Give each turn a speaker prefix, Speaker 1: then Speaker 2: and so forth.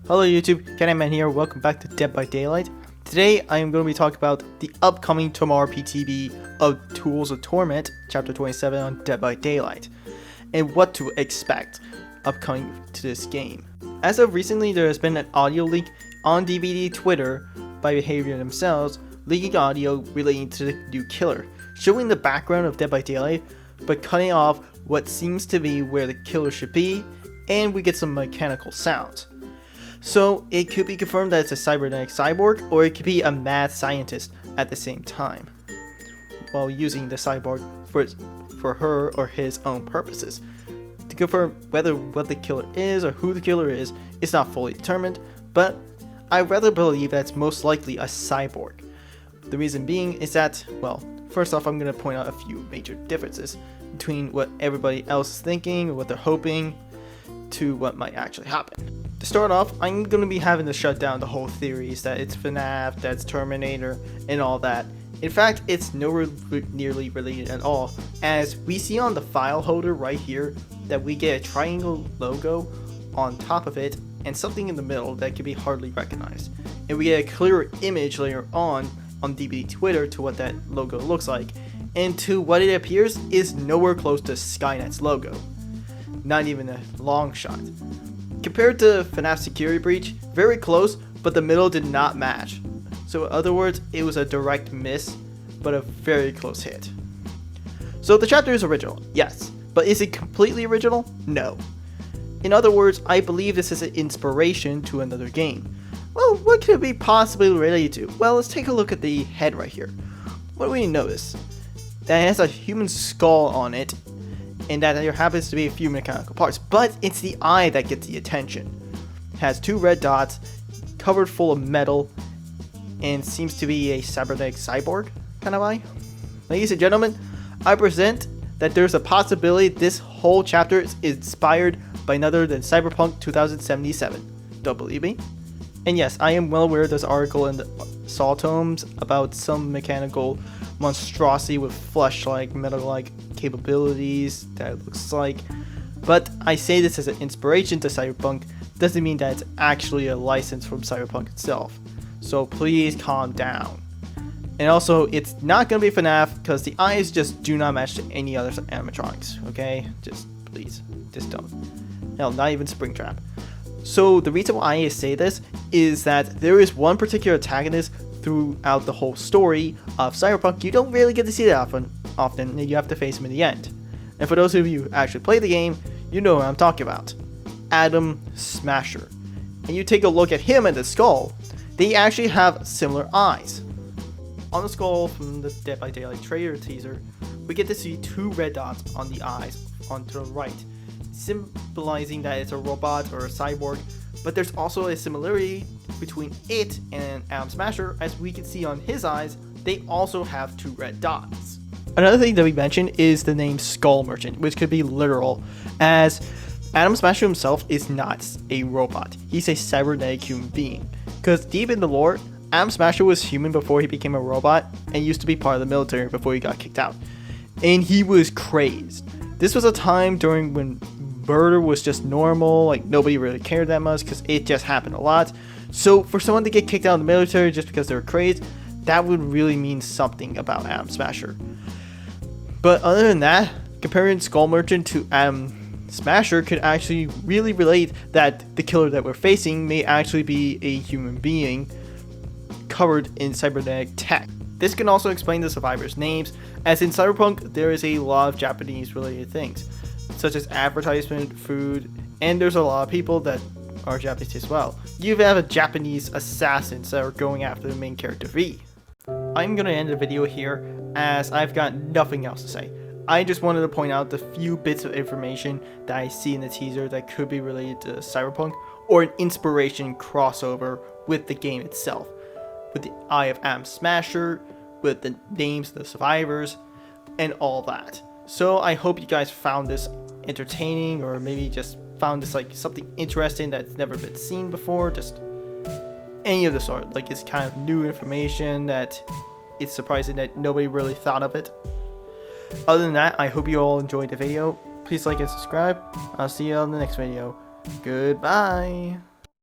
Speaker 1: Hello YouTube, Candyman here, welcome back to Dead by Daylight. Today I am going to be talking about the upcoming tomorrow PTB of Tools of Torment, Chapter 27 on Dead by Daylight, and what to expect upcoming to this game. As of recently, there has been an audio leak on DVD Twitter by Behavior themselves, leaking audio relating to the new killer, showing the background of Dead by Daylight, but cutting off what seems to be where the killer should be, and we get some mechanical sounds. So it could be confirmed that it's a cybernetic cyborg, or it could be a mad scientist at the same time, while using the cyborg for her or his own purposes. To confirm whether what the killer is or who the killer is not fully determined, but I rather believe that it's most likely a cyborg. The reason being is that, well, first off, I'm going to point out a few major differences between what everybody else is thinking, what they're hoping, to what might actually happen. To start off, I'm going to be having to shut down the whole theories that it's FNAF, that it's Terminator, and all that. In fact, it's nowhere nearly related at all, as we see on the file holder right here that we get a triangle logo on top of it and something in the middle that can be hardly recognized. And we get a clearer image later on DVD Twitter to what that logo looks like, and to what it appears is nowhere close to Skynet's logo. Not even a long shot. Compared to FNAF Security Breach, very close, but the middle did not match. So in other words, it was a direct miss, but a very close hit. So the chapter is original, yes, but is it completely original? No. In other words, I believe this is an inspiration to another game. Well, what could it be possibly related to? Well, let's take a look at the head right here. What do we notice? That it has a human skull on it, and that there happens to be a few mechanical parts, but it's the eye that gets the attention. It has two red dots, covered full of metal, and seems to be a cybernetic cyborg kind of eye. Ladies and gentlemen, I present that there's a possibility this whole chapter is inspired by none other than Cyberpunk 2077. Don't believe me? And yes, I am well aware there's an article in the Saw Tomes about some mechanical monstrosity with flesh-like, metal-like capabilities that it looks like, but I say this as an inspiration to Cyberpunk doesn't mean that it's actually a license from Cyberpunk itself, so please calm down. And also, it's not going to be FNAF because the eyes just do not match to any other animatronics, okay? Just please, just don't. Hell, not even Springtrap. So the reason why I say this is that there is one particular antagonist throughout the whole story of Cyberpunk. You don't really get to see that often, and you have to face him in the end. And for those of you who actually play the game, you know what I'm talking about. Adam Smasher. And you take a look at him and the skull, they actually have similar eyes. On the skull from the Dead by Daylight trailer teaser, we get to see two red dots on the eyes onto the right, symbolizing that it's a robot or a cyborg, but there's also a similarity between it and Adam Smasher, as we can see on his eyes, they also have two red dots. Another thing that we mentioned is the name Skull Merchant, which could be literal, as Adam Smasher himself is not a robot, he's a cybernetic human being, because deep in the lore, Adam Smasher was human before he became a robot, and used to be part of the military before he got kicked out, and he was crazed. This was a time during when murder was just normal, like nobody really cared that much because it just happened a lot. So for someone to get kicked out of the military just because they were crazed, that would really mean something about Adam Smasher. But other than that, comparing Skull Merchant to Adam Smasher could actually really relate that the killer that we're facing may actually be a human being covered in cybernetic tech. This can also explain the survivors' names, as in Cyberpunk there is a lot of Japanese related things, such as advertisement, food, and there's a lot of people that are Japanese as well. You have a Japanese assassins that are going after the main character V. I'm going to end the video here as I've got nothing else to say. I just wanted to point out the few bits of information that I see in the teaser that could be related to Cyberpunk, or an inspiration crossover with the game itself, with the eye of Adam Smasher, with the names of the survivors, and all that. So I hope you guys found this entertaining, or maybe just found this like something interesting that's never been seen before, just any of the sort. Like, it's kind of new information that it's surprising that nobody really thought of it. Other than that, I hope you all enjoyed the video. Please like and subscribe. I'll see you on the next video. Goodbye.